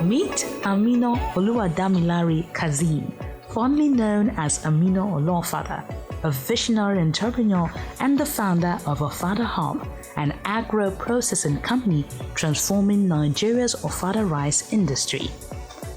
Meet Amina Oluwadamilare Kazeem, fondly known as Amina Olofada, a visionary entrepreneur and the founder of Ofada Hub, an agro-processing company transforming Nigeria's Ofada rice industry.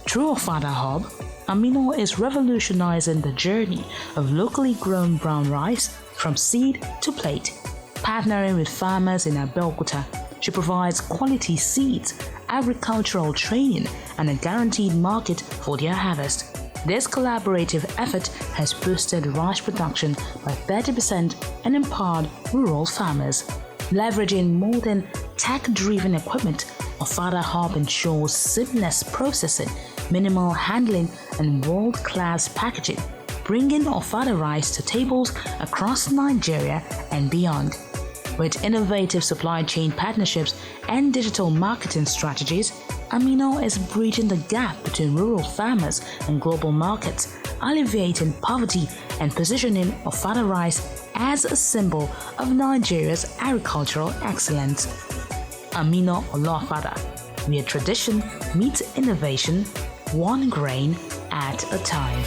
Through Ofada Hub, Amina is revolutionizing the journey of locally grown brown rice from seed to plate. Partnering with farmers in Abeokuta, she provides quality seeds, agricultural training, and a guaranteed market for their harvest. This collaborative effort has boosted rice production by 30% and empowered rural farmers. Leveraging modern tech-driven equipment, Ofada Hub ensures seamless processing, minimal handling, and world-class packaging, bringing Ofada rice to tables across Nigeria and beyond. With innovative supply chain partnerships and digital marketing strategies, Amina is bridging the gap between rural farmers and global markets, alleviating poverty and positioning Ofada rice as a symbol of Nigeria's agricultural excellence. Amina Olofada, where tradition meets innovation, one grain at a time.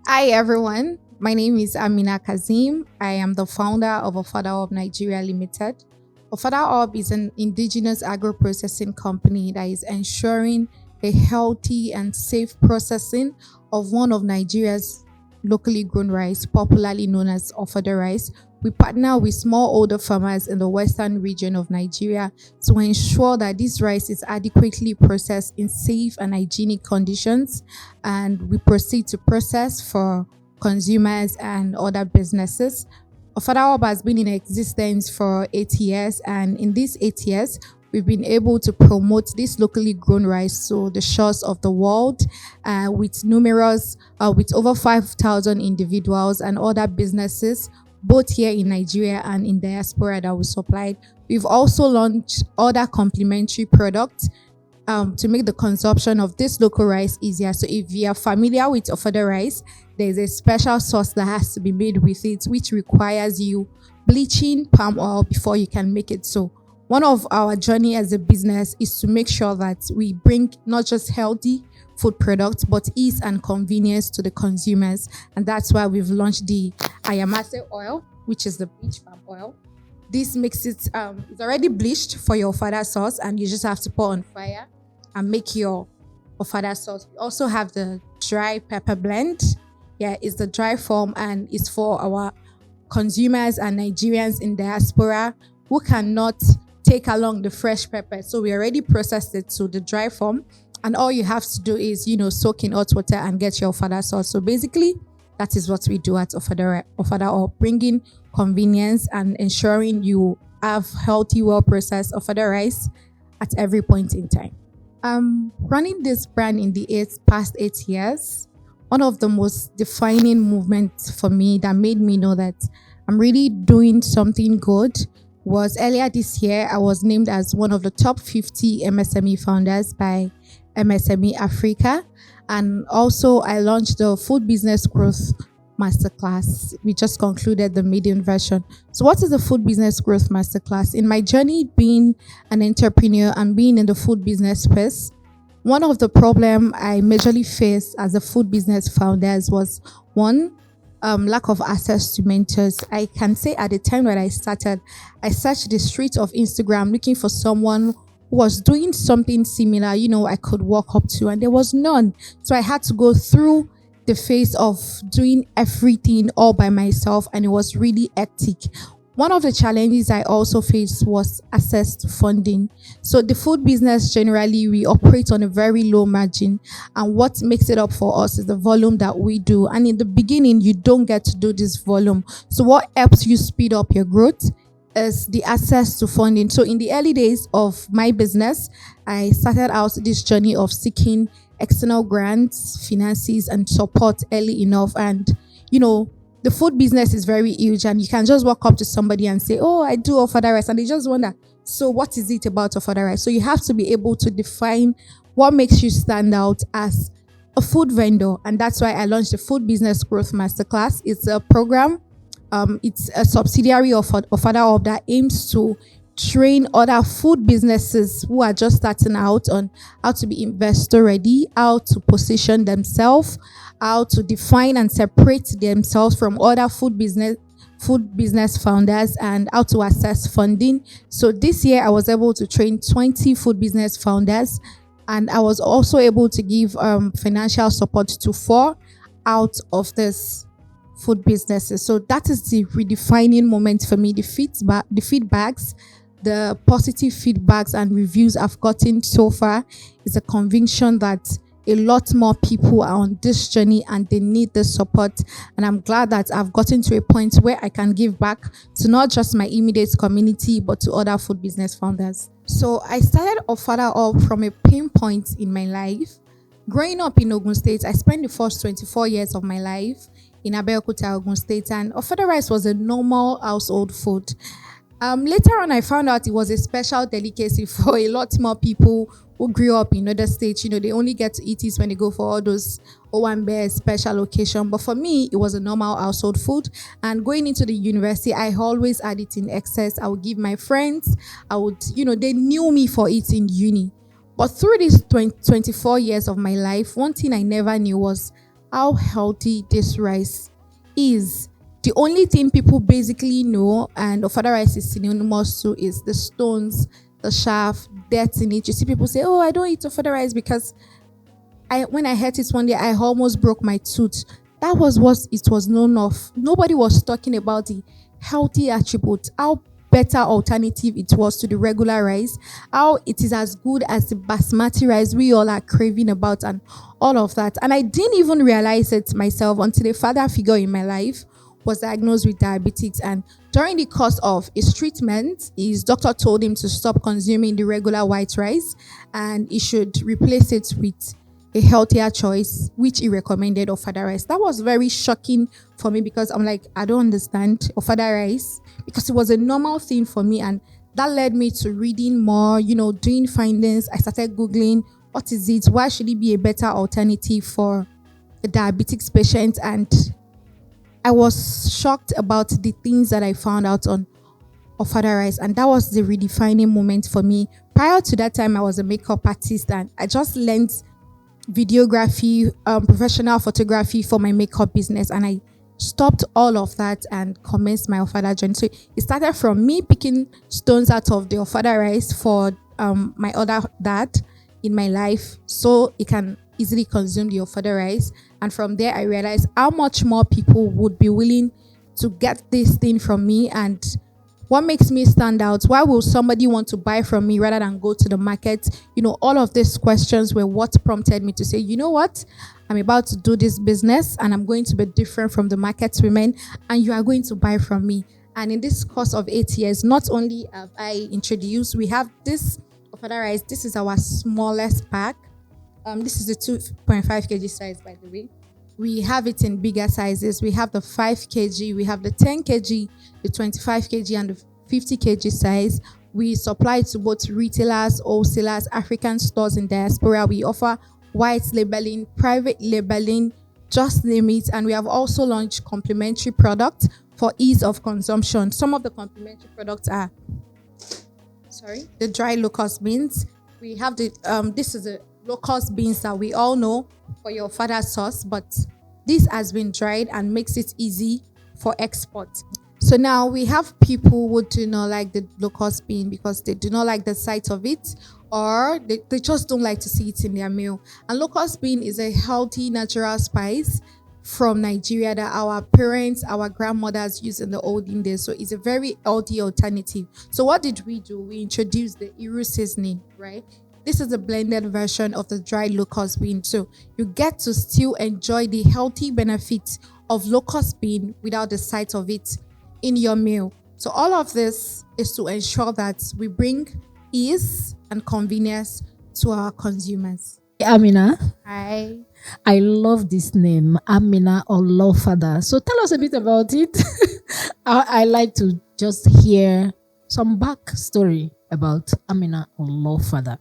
Hi everyone, my name is Amina Kazeem. I am the founder of Ofada Hub Nigeria Limited. Ofada Hub is an indigenous agro-processing company that is ensuring a healthy and safe processing of one of Nigeria's locally grown rice, popularly known as Ofada rice. We partner with smallholder farmers in the western region of Nigeria to ensure that this rice is adequately processed in safe and hygienic conditions, and we proceed to process for consumers and other businesses. Ofada Hub has been in existence for 8 years, and in these 8 years, we've been able to promote this locally grown rice to the shores of the world with over 5,000 individuals and other businesses, both here in Nigeria and in diaspora that we supplied. We've also launched other complementary products to make the consumption of this local rice easier. So if you are familiar with Ofada rice, there's a special sauce that has to be made with it, which requires you bleaching palm oil before you can make it. So one of our journey as a business is to make sure that we bring not just healthy food products, but ease and convenience to the consumers. And that's why we've launched the Ayamase oil, which is the bleach palm oil. This makes it, it's already bleached for your Ofada sauce, and you just have to put on fire and make your Ofada sauce. We also have the dry pepper blend. Yeah, it's the dry form, and it's for our consumers and Nigerians in diaspora who cannot take along the fresh pepper. So we already processed it to the dry form, and all you have to do is, soak in hot water and get your Ofada sauce. So basically, that is what we do at Ofada Hub, bringing convenience and ensuring you have healthy, well-processed Ofada rice at every point in time. Running this brand in the past 8 years, one of the most defining movements for me that made me know that I'm really doing something good was earlier this year. I was named as one of the top 50 MSME founders by MSME Africa. And also I launched the Food Business Growth Masterclass. We just concluded the maiden version. So what is the Food Business Growth Masterclass? In my journey being an entrepreneur and being in the food business space, one of the problems I majorly faced as a food business founders was one, lack of access to mentors. I can say at the time when I started, I searched the streets of Instagram looking for someone who was doing something similar, I could walk up to, and there was none. So I had to go through the phase of doing everything all by myself, and it was really hectic. One of the challenges I also faced was access to funding. So the food business, generally, we operate on a very low margin, and what makes it up for us is the volume that we do. And in the beginning, you don't get to do this volume. So what helps you speed up your growth is the access to funding. So in the early days of my business, I started out this journey of seeking external grants, finances, and support early enough. And, the food business is very huge, and you can just walk up to somebody and say, "Oh, I do Ofada rice," and they just wonder, so what is it about Ofada rice? So you have to be able to define what makes you stand out as a food vendor. And that's why I launched the Food Business Growth Masterclass. It's a program it's a subsidiary of Ofada Hub that aims to train other food businesses who are just starting out on how to be investor ready, how to position themselves, how to define and separate themselves from other food business founders, and how to access funding. So this year I was able to train 20 food business founders, and I was also able to give financial support to 4 out of this food businesses. So that is the redefining moment for me. The feedbacks, the positive feedbacks and reviews I've gotten so far is a conviction that a lot more people are on this journey and they need the support. And I'm glad that I've gotten to a point where I can give back to not just my immediate community, but to other food business founders. So I started Ofada Hub from a pain point in my life. Growing up in Ogun State, I spent the first 24 years of my life in Abeokuta, Ogun State, and Ofada rice was a normal household food. Later on, I found out it was a special delicacy for a lot more people who grew up in other states. They only get to eat it when they go for all those Owambe special occasion. But for me, it was a normal household food. And going into the university, I always had it in excess. I would give my friends. They knew me for it in uni. But through these 24 years of my life, one thing I never knew was how healthy this rice is. The only thing people basically know, and Ofada rice is synonymous to, is the stones, the chaff, dirt in it. You see people say, "Oh, I don't eat Ofada rice because when I had it one day, I almost broke my tooth." That was what it was known of. Nobody was talking about the healthy attributes, how better alternative it was to the regular rice, how it is as good as the basmati rice we all are craving about, and all of that. And I didn't even realize it myself until a father figure in my life was diagnosed with diabetes, and during the course of his treatment, his doctor told him to stop consuming the regular white rice and he should replace it with a healthier choice, which he recommended Ofada rice. That was very shocking for me because I'm like, I don't understand Ofada rice, because it was a normal thing for me, and that led me to reading more, doing findings. I started Googling, what is it? Why should it be a better alternative for a diabetes patient? And I was shocked about the things that I found out on Ofada rice, and that was the redefining moment for me. Prior to that time, I was a makeup artist and I just learned videography, professional photography for my makeup business, and I stopped all of that and commenced my Ofada journey. So it started from me picking stones out of the Ofada rice for my other dad in my life, so it can easily consume the Ofada rice. And from there, I realized how much more people would be willing to get this thing from me, and what makes me stand out. Why will somebody want to buy from me rather than go to the market? All of these questions were what prompted me to say, you know what? I'm about to do this business and I'm going to be different from the market women, and you are going to buy from me. And in this course of 8 years, not only have I introduced, we have this Ofada rice. This is our smallest pack. This is the 2.5 kg size, by the way. We have it in bigger sizes. We have the 5 kg, we have the 10 kg, the 25 kg, and the 50 kg size. We supply to both retailers, wholesalers, African stores in diaspora. We offer white labeling, private labeling, just name it. And we have also launched complementary products for ease of consumption. Some of the complementary products are, the dry locust beans. We have this is the locust beans that we all know for your Ofada sauce, but this has been dried and makes it easy for export. So now we have people who do not like the locust bean because they do not like the sight of it, or they just don't like to see it in their meal. And locust bean is a healthy natural spice from Nigeria that our parents, our grandmothers used in the olden days. So it's a very healthy alternative. So what did we do? We introduced the Iru seasoning, right? This is a blended version of the dried locust bean. So you get to still enjoy the healthy benefits of locust bean without the sight of it in your meal. So all of this is to ensure that we bring ease and convenience to our consumers. Amina, Hi. I love this name, Amina Olofada. So tell us a bit about it. I like to just hear some backstory about Amina Olofada.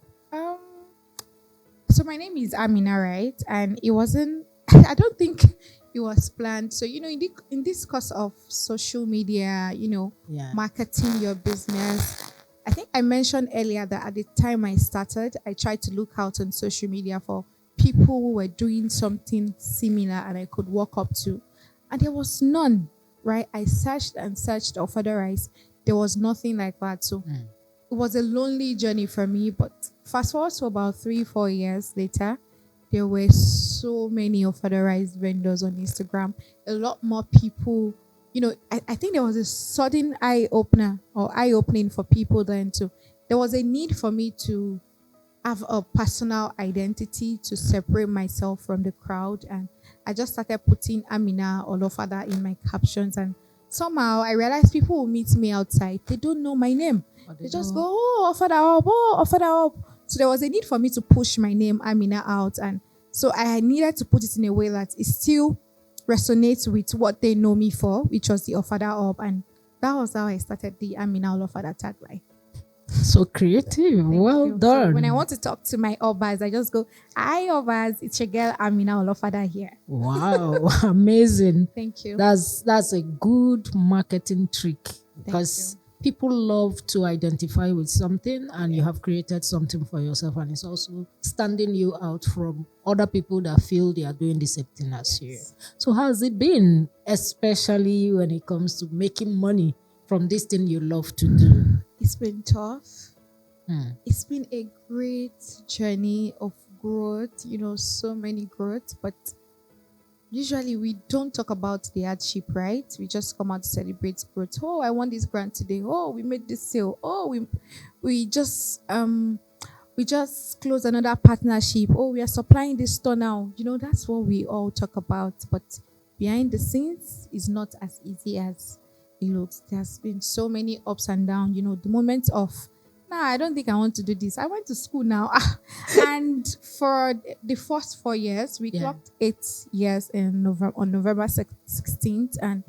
So my name is Amina, right? And it wasn't, I don't think it was planned. So, in this course of social media, Yeah. marketing your business, I think I mentioned earlier that at the time I started, I tried to look out on social media for people who were doing something similar and I could walk up to. And there was none, right? I searched and searched of other rice. There was nothing like that. So it was a lonely journey for me. But fast forward to about 3, 4 years later, there were so many authorized vendors on Instagram. A lot more people, I think there was a sudden eye opener or eye opening for people then too. There was a need for me to have a personal identity to separate myself from the crowd. And I just started putting Amina or Ofada in my captions. And somehow I realized people will meet me outside. They don't know my name. They just go, oh, Ofada Hub, oh, Ofada Hub. So there was a need for me to push my name, Amina, out. And so I needed to put it in a way that it still resonates with what they know me for, which was the Ofada Hub. And that was how I started the Amina Olofada tagline. So creative. Well So done. when I want to talk to my Obas, I just go, hi Obas, it's your girl Amina Olofada here. Wow, amazing. Thank you. That's a good marketing trick because people love to identify with something and you have created something for yourself and it's also standing you out from other people that feel they are doing the same thing as you. So how's it been, especially when it comes to making money from this thing you love to do? It's been tough. It's been a great journey of growth, so many growth, but usually we don't talk about the hardship, right? We just come out to celebrate growth. Oh, I won this grant today. Oh, we made this sale. Oh, we just closed another partnership. Oh, we are supplying this store now. That's what we all talk about. But behind the scenes is not as easy as it looks. There's been so many ups and downs. The moment of, I don't think I want to do this. I went to school now. And for the first 4 years, we clocked 8 years on November 16th. And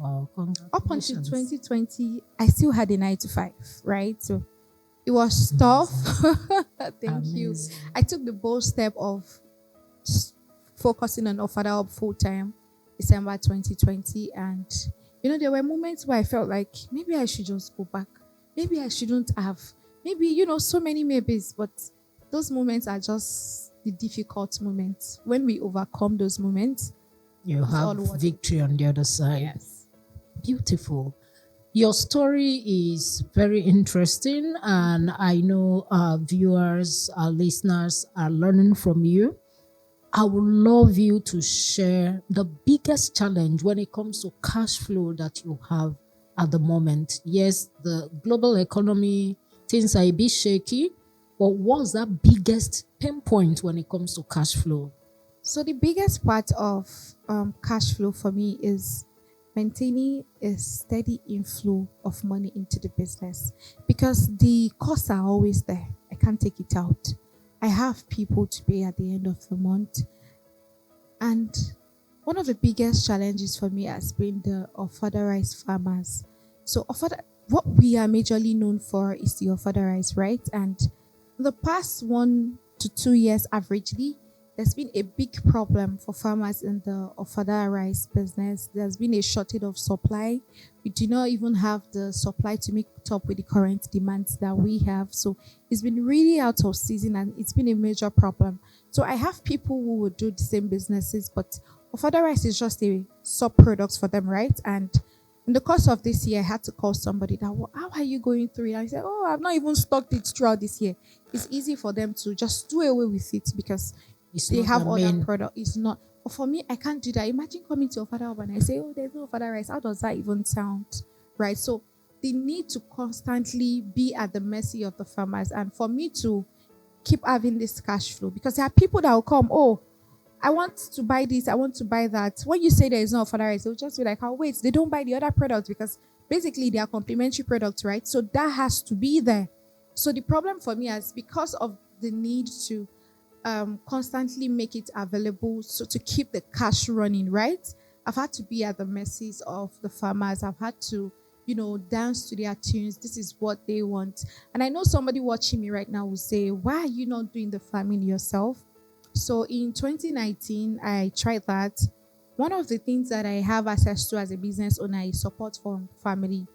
up until 2020, I still had a 9 to 5, right? So it was tough. Thank you. I took the bold step of focusing on Ofada Hub full time, December 2020. And, there were moments where I felt like maybe I should just go back. Maybe I shouldn't have. Maybe, so many maybes, but those moments are just the difficult moments. When we overcome those moments, you have victory on the other side. Yes. Beautiful. Your story is very interesting, and I know our viewers, our listeners are learning from you. I would love you to share the biggest challenge when it comes to cash flow that you have at the moment. Yes, the global economy, things are a bit shaky, but what's that biggest pain point when it comes to cash flow? So the biggest part of cash flow for me is maintaining a steady inflow of money into the business, because the costs are always there. I can't take it out. I have people to pay at the end of the month. And one of the biggest challenges for me has been the Ofada rice farmers. So what we are majorly known for is the Ofada rice, right? And in the past 1 to 2 years averagely, there's been a big problem for farmers in the Ofada rice business. There's been a shortage of supply. We do not even have the supply to make it up with the current demands that we have. So it's been really out of season and it's been a major problem. So I have people who would do the same businesses, but Ofada rice is just a sub-product for them, right? And in the course of this year, I had to call somebody that, well, how are you going through it? I said, oh, I've not even stocked it throughout this year. It's easy for them to just do away with it because they have other product. It's not. But for me, I can't do that. Imagine coming to Ofada Hub and I say, oh, there's no Ofada rice. How does that even sound? Right? So they need to constantly be at the mercy of the farmers. And for me to keep having this cash flow, because there are people that will come, oh, I want to buy this, I want to buy that. When you say there is no Ofada rice, they'll just be like, oh, wait, they don't buy the other products because basically they are complementary products, right? So that has to be there. So the problem for me is because of the need to constantly make it available, so to keep the cash running, right? I've had to be at the mercies of the farmers. I've had to, dance to their tunes. This is what they want. And I know somebody watching me right now will say, why are you not doing the farming yourself? So in 2019, I tried that. one of the things that I have access to as a business owner is support from family,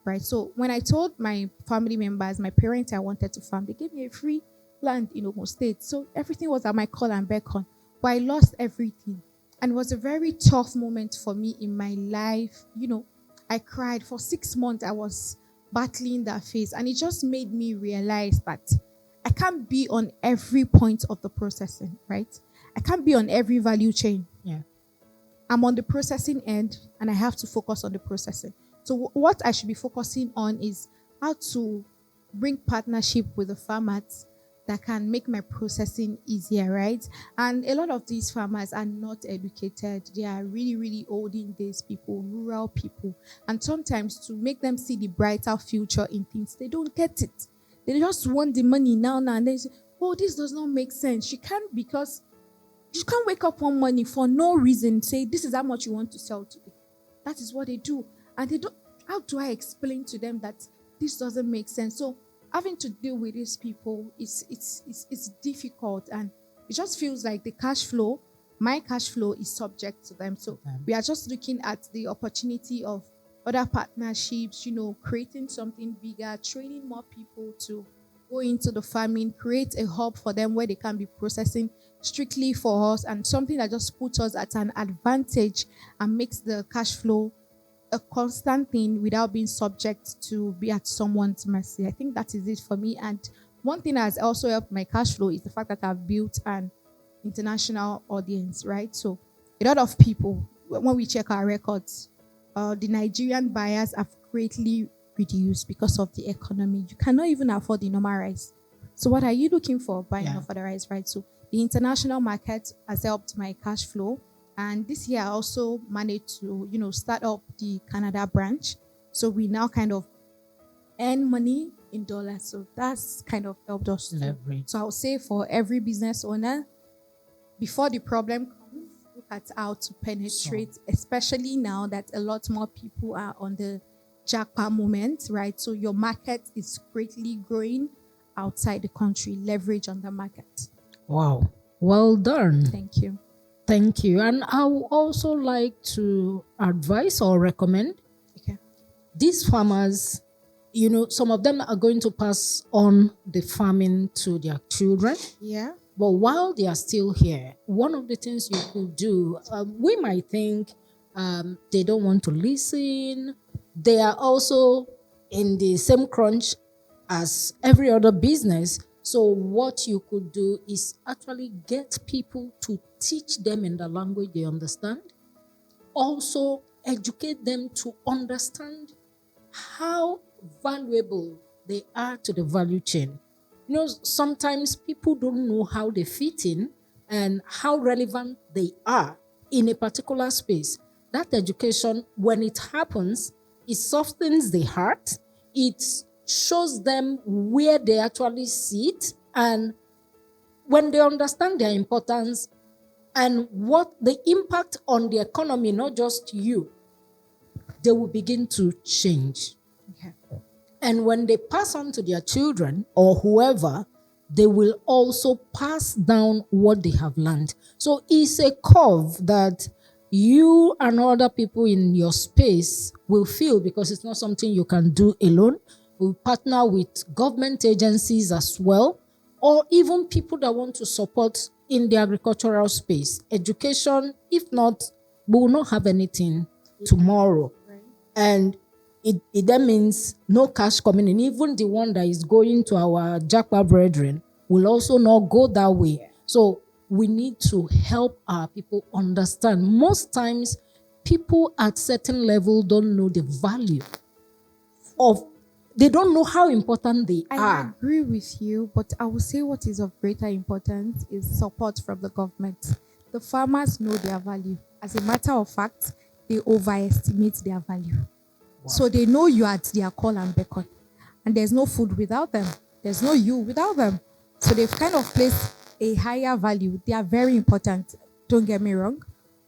right? So when I told my family members, my parents, I wanted to farm, they gave me a free land in Ogun State. So everything was at my call and beckon. But I lost everything. And it was a very tough moment for me in my life. I cried for 6 months. I was battling that phase. And it just made me realize that I can't be on every point of the processing, right? I can't be on every value chain. Yeah. I'm on the processing end and I have to focus on the processing. So what I should be focusing on is how to bring partnership with the farmers that can make my processing easier, right? And a lot of these farmers are not educated. They are really, really olden days people, rural people. And sometimes to make them see the brighter future in things, they don't get it. They just want the money now, and they say, oh, this does not make sense. Because you can't wake up one morning for no reason, say, this is how much you want to sell today. That is what they do. And they don't, how do I explain to them that this doesn't make sense? So having to deal with these people it's difficult, and it just feels like my cash flow is subject to them. So we are just looking at the opportunity of other partnerships, creating something bigger, training more people to go into the farming, create a hub for them where they can be processing strictly for us, and something that just puts us at an advantage and makes the cash flow a constant thing without being subject to be at someone's mercy. I think that is it for me. And one thing that has also helped my cash flow is the fact that I've built an international audience, right? So a lot of people, when we check our records, the Nigerian buyers have greatly reduced because of the economy. You cannot even afford the normal rice. So what are you looking for buying Ofada rice, right? So the international market has helped my cash flow. And this year I also managed to, start up the Canada branch. So we now kind of earn money in dollars. So that's kind of helped us. So I would say for every business owner, before the problem comes, look at how to penetrate, especially now that a lot more people are on the jackpot moment, right? So your market is greatly growing outside the country. Leverage on the market. Wow. Well done. Thank you. Thank you. And I would also like to advise or recommend these farmers, some of them are going to pass on the farming to their children. Yeah. But while they are still here, one of the things you could do, we might think they don't want to listen. They are also in the same crunch as every other business. So what you could do is actually get people to teach them in the language they understand. Also educate them to understand how valuable they are to the value chain. Sometimes people don't know how they fit in and how relevant they are in a particular space. That education, when it happens, it softens the heart. It shows them where they actually sit, and when they understand their importance and what the impact on the economy, not just you, they will begin to change. Okay. And when they pass on to their children or whoever, they will also pass down what they have learned. So it's a curve that you and other people in your space will feel, because it's not something you can do alone. We'll partner with government agencies as well, or even people that want to support in the agricultural space. Education, if not, we will not have anything tomorrow. Right. And it then means no cash coming in. Even the one that is going to our jackpot brethren will also not go that way. So we need to help our people understand. Most times, people at certain level don't know the value of, they don't know how important they are. I agree with you, but I would say what is of greater importance is support from the government. The farmers know their value. As a matter of fact, they overestimate their value. Wow. So they know you are at their call and beckon. And there's no food without them. There's no you without them. So they've kind of placed a higher value. They are very important, don't get me wrong,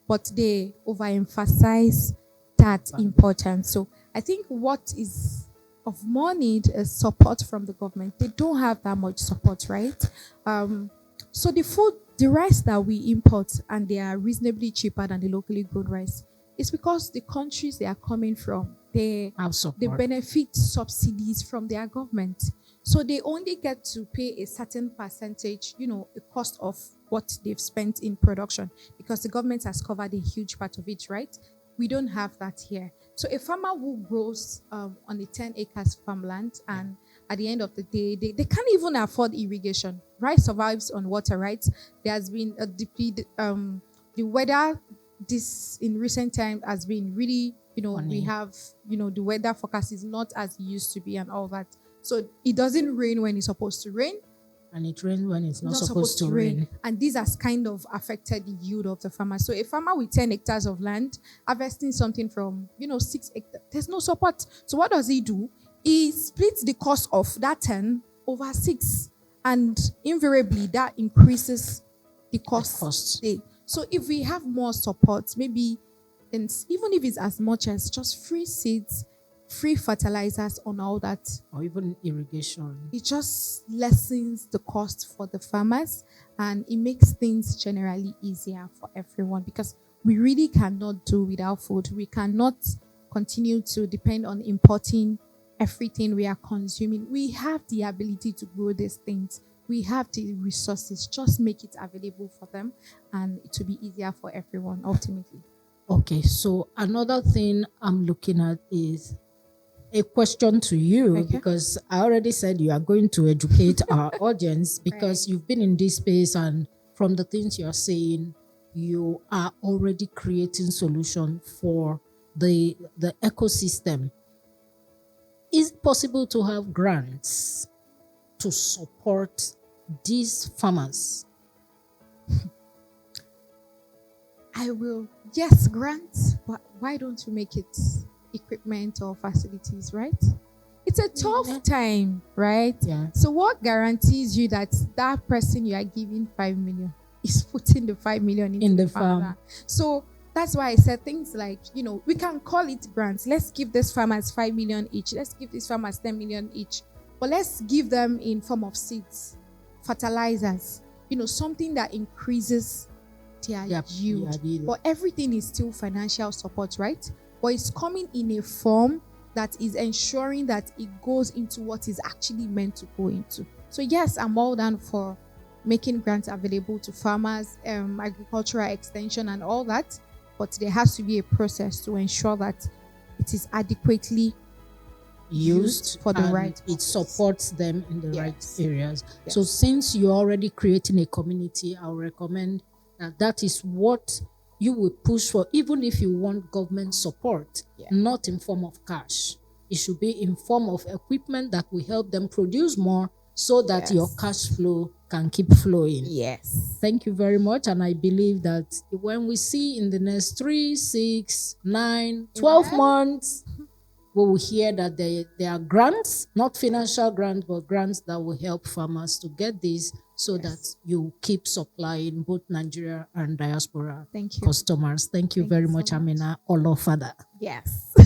but they overemphasize that importance. So I think what is of more need is support from the government. They don't have that much support, right? So the food The rice that we import and they are reasonably cheaper than the locally grown rice, it's because the countries they are coming from, they benefit subsidies from their government. So they only get to pay a certain percentage, the cost of what they've spent in production, because the government has covered a huge part of it, right? We don't have that here. So a farmer who grows on a 10 acres farmland, and at the end of the day, they can't even afford irrigation. Rice survives on water, right? There has been a the weather this in recent times has been really, we have, the weather forecast is not as it used to be and all that. So it doesn't rain when it's supposed to rain. And it rains when it's not supposed to rain. And this has kind of affected the yield of the farmer. So a farmer with 10 hectares of land, harvesting something from, 6 hectares, there's no support. So what does he do? He splits the cost of that 10 over 6. And invariably, that increases the cost. So if we have more support, maybe, and even if it's as much as just free seeds, free fertilizers on all that, or even irrigation, it just lessens the cost for the farmers, and it makes things generally easier for everyone, because we really cannot do without food. We cannot continue to depend on importing everything we are consuming. We have the ability to grow these things. We have the resources. Just make it available for them, and it will be easier for everyone ultimately. Okay, so another thing I'm looking at is a question to you, because I already said you are going to educate our audience, because you've been in this space, and from the things you're saying, you are already creating solutions for the ecosystem. Is it possible to have grants to support these farmers? Yes, grants, but why don't you make it equipment or facilities, right? It's a tough time, right? Yeah. So what guarantees you that that person you are giving 5 million is putting the 5 million in the farm? So that's why I said things like, we can call it grants. Let's give these farmers 5 million each. Let's give these farmers 10 million each. But let's give them in form of seeds, fertilizers, something that increases their yield. But everything is still financial support, right? But it's coming in a form that is ensuring that it goes into what is actually meant to go into. So yes, I'm all down for making grants available to farmers, agricultural extension and all that. But there has to be a process to ensure that it is adequately used for the right. It supports them in the right areas. Yes. So since you're already creating a community, I would recommend that is what you will push for, even if you want government support, not in form of cash. It should be in form of equipment that will help them produce more, so that your cash flow can keep flowing. Yes. Thank you very much. And I believe that when we see in the next 3, 6, 9, 12 months, we will hear that there are grants, not financial grants, but grants that will help farmers to get this, so that you keep supplying both Nigeria and diaspora customers. Thank you very much, Amina Olofada. Yes.